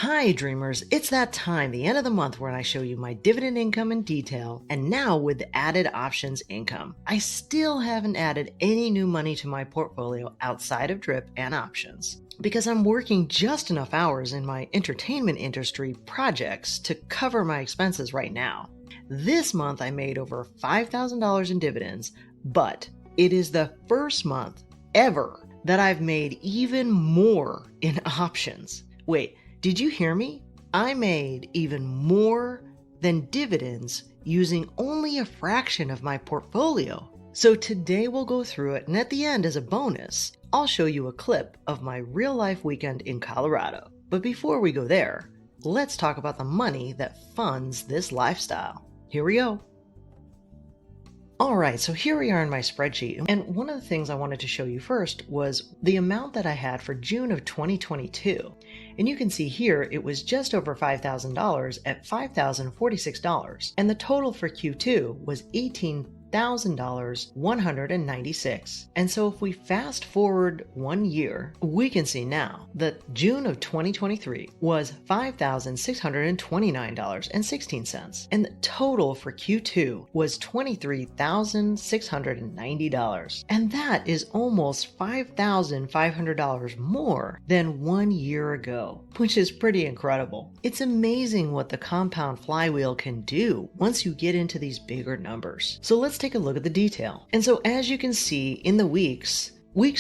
Hi, dreamers. It's that time, the end of the month, when I show you my dividend income in detail, and now with the added options income. I still haven't added any new money to my portfolio outside of DRIP and options because I'm working just enough hours in my entertainment industry projects to cover my expenses right now. This month, I made over $5,000 in dividends, but it is the first month ever that I've made even more in options. Wait, did you hear me? I made even more than dividends using only a fraction of my portfolio. So today we'll go through it, and at the end, as a bonus, I'll show you a clip of my real-life weekend in Colorado. But before we go there, let's talk about the money that funds this lifestyle. Here we go. Alright, so here we are in my spreadsheet, and one of the things I wanted to show you first was the amount that I had for June of 2022. And you can see here it was just over $5,000 at $5,046, and the total for Q2 was $18,196. And so if we fast forward 1 year, we can see now that June of 2023 was $5,629.16, and the total for Q2 was $23,690. And that is almost $5,500 more than 1 year ago, which is pretty incredible. It's amazing what the compound flywheel can do once you get into these bigger numbers. So let's take a look at the detail. And so as you can see in the weeks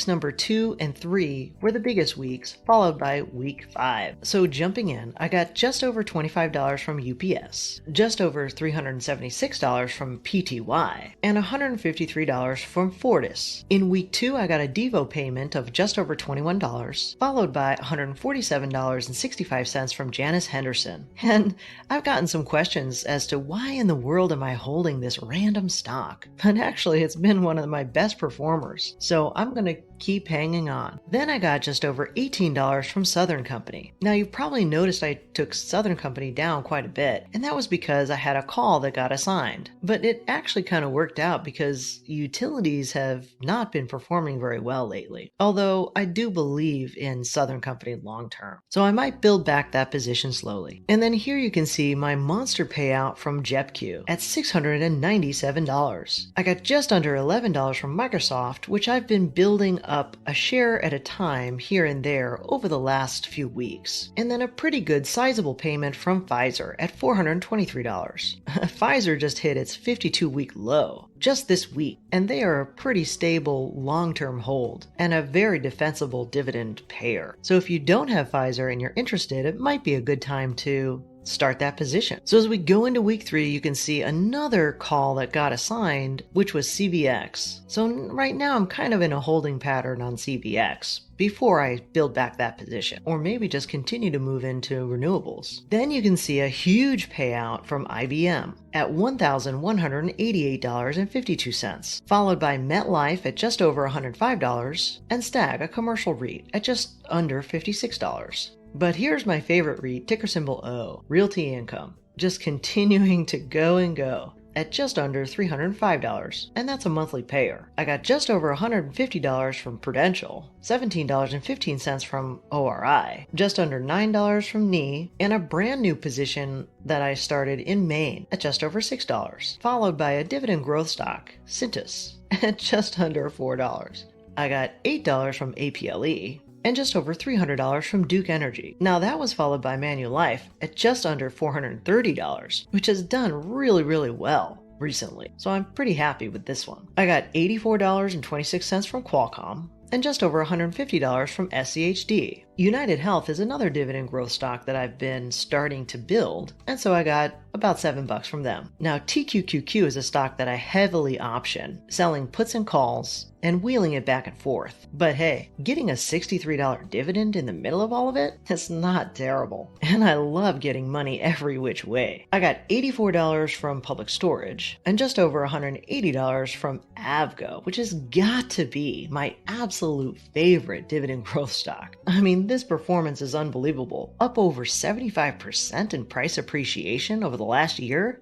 number 2 and 3 were the biggest weeks, followed by week 5. So jumping in, I got just over $25 from UPS, just over $376 from PTY, and $153 from Fortis. In week 2, I got a Devo payment of just over $21, followed by $147.65 from Janice Henderson. And I've gotten some questions as to why in the world am I holding this random stock? But actually, it's been one of my best performers, so I'm going to keep hanging on. Then I got just over $18 from Southern Company. Now you've probably noticed I took Southern Company down quite a bit, and that was because I had a call that got assigned. But it actually kind of worked out because utilities have not been performing very well lately, although I do believe in Southern Company long term. So I might build back that position slowly. And then here you can see my monster payout from JetQ at $697. I got just under $11 from Microsoft, which I've been building up a share at a time here and there over the last few weeks. And then a pretty good sizable payment from Pfizer at $423. Pfizer just hit its 52-week low just this week, and they are a pretty stable long-term hold and a very defensible dividend payer. So if you don't have Pfizer and you're interested, it might be a good time to start that position. So as we go into week 3, you can see another call that got assigned, which was CVX. So right now I'm kind of in a holding pattern on CVX before I build back that position, or maybe just continue to move into renewables. Then you can see a huge payout from IBM at $1,188.52, followed by MetLife at just over $105, and Stag, a commercial REIT, at just under $56. But here's my favorite REIT, ticker symbol O, Realty Income, just continuing to go and go at just under $305, and that's a monthly payer. I got just over $150 from Prudential, $17.15 from ORI, just under $9 from NE, and a brand new position that I started in Maine at just over $6, followed by a dividend growth stock, Cintas, at just under $4. I got $8 from APLE, and just over $300 from Duke Energy. Now that was followed by Manulife at just under $430, which has done really well recently. So I'm pretty happy with this one. I got $84.26 from Qualcomm, and just over $150 from SCHD. United Health is another dividend growth stock that I've been starting to build, and so I got about $7 from them. Now TQQQ is a stock that I heavily option, selling puts and calls and wheeling it back and forth. But hey, getting a $63 dividend in the middle of all of it, that's not terrible. And I love getting money every which way. I got $84 from Public Storage and just over $180 from Avgo, which has got to be my absolute favorite dividend growth stock. I mean, this performance is unbelievable. Up over 75% in price appreciation over the last year.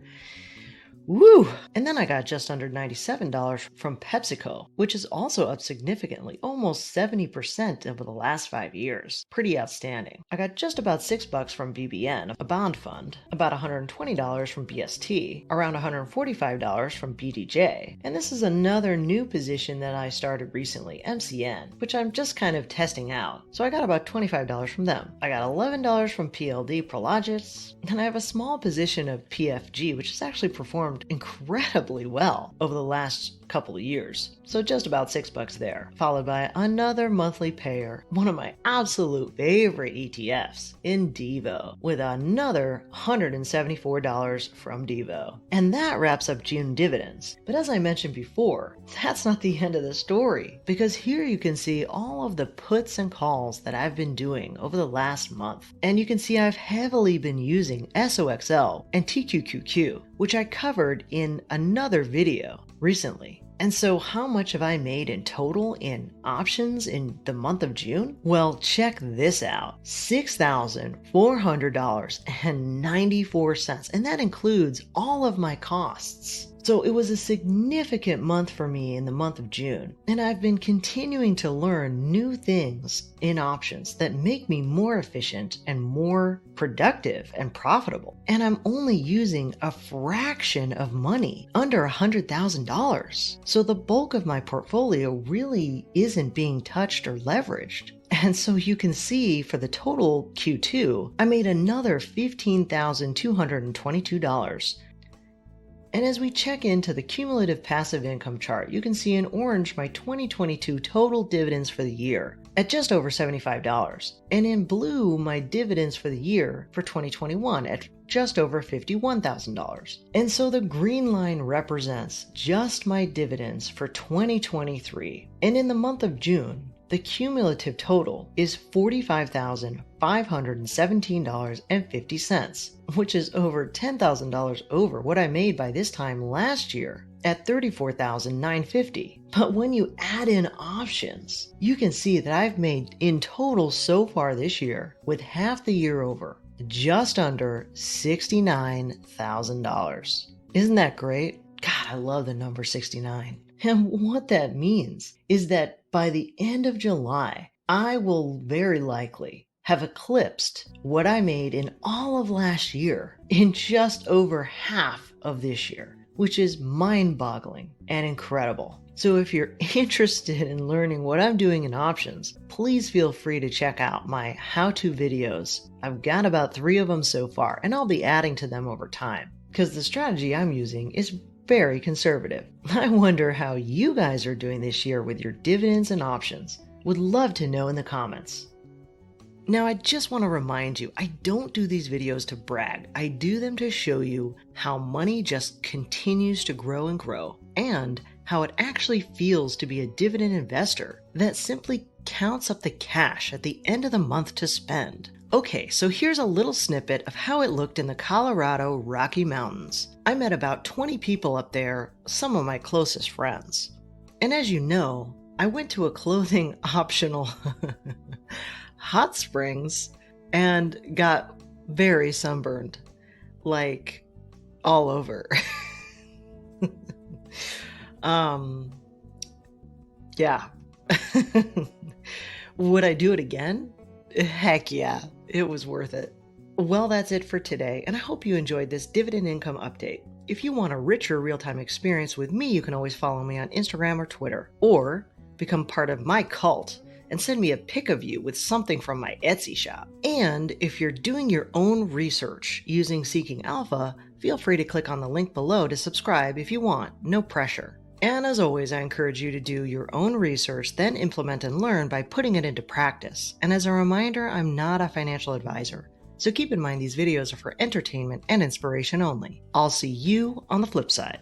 Woo! And then I got just under $97 from PepsiCo, which is also up significantly, almost 70% over the last 5 years. Pretty outstanding. I got just about $6 from BBN, a bond fund, about $120 from BST, around $145 from BDJ, and this is another new position that I started recently, MCN, which I'm just kind of testing out. So I got about $25 from them. I got $11 from PLD Prologis, and I have a small position of PFG, which has actually performed incredibly well over the last couple of years. So just about $6 there, followed by another monthly payer, one of my absolute favorite ETFs, in Devo, with another $174 from Devo. And that wraps up June dividends. But as I mentioned before, that's not the end of the story, because here you can see all of the puts and calls that I've been doing over the last month. And you can see I've heavily been using SOXL and TQQQ, which I covered in another video recently. And so how much have I made in total in options in the month of June? Well, check this out. $6,400.94, and that includes all of my costs. So it was a significant month for me in the month of June, and I've been continuing to learn new things in options that make me more efficient and more productive and profitable. And I'm only using a fraction of money, under $100,000. So the bulk of my portfolio really isn't being touched or leveraged. And so you can see for the total Q2, I made another $15,222. And as we check into the cumulative passive income chart, you can see in orange my 2022 total dividends for the year at just over $75. And in blue, my dividends for the year for 2021 at just over $51,000. And so the green line represents just my dividends for 2023. And in the month of June, the cumulative total is $45,517.50, which is over $10,000 over what I made by this time last year at $34,950. But when you add in options, you can see that I've made in total so far this year, with half the year over, just under $69,000. Isn't that great? God, I love the number 69. And what that means is that by the end of July, I will very likely have eclipsed what I made in all of last year in just over half of this year, which is mind-boggling and incredible. So if you're interested in learning what I'm doing in options, please feel free to check out my how-to videos. I've got about 3 of them so far, and I'll be adding to them over time, because the strategy I'm using is very conservative. I wonder how you guys are doing this year with your dividends and options. Would love to know in the comments. Now, I just want to remind you, I don't do these videos to brag. I do them to show you how money just continues to grow and grow, and how it actually feels to be a dividend investor that simply counts up the cash at the end of the month to spend. Okay, so here's a little snippet of how it looked in the Colorado Rocky Mountains. I met about 20 people up there, some of my closest friends. And as you know, I went to a clothing optional hot springs and got very sunburned, like all over. Yeah. Would I do it again? Heck yeah, it was worth it. Well, that's it for today, and I hope you enjoyed this dividend income update. If you want a richer real-time experience with me, you can always follow me on Instagram or Twitter, or become part of my cult and send me a pic of you with something from my Etsy shop. And if you're doing your own research using Seeking Alpha, feel free to click on the link below to subscribe if you want, no pressure. And as always, I encourage you to do your own research, then implement and learn by putting it into practice. And as a reminder, I'm not a financial advisor, so keep in mind these videos are for entertainment and inspiration only. I'll see you on the flip side.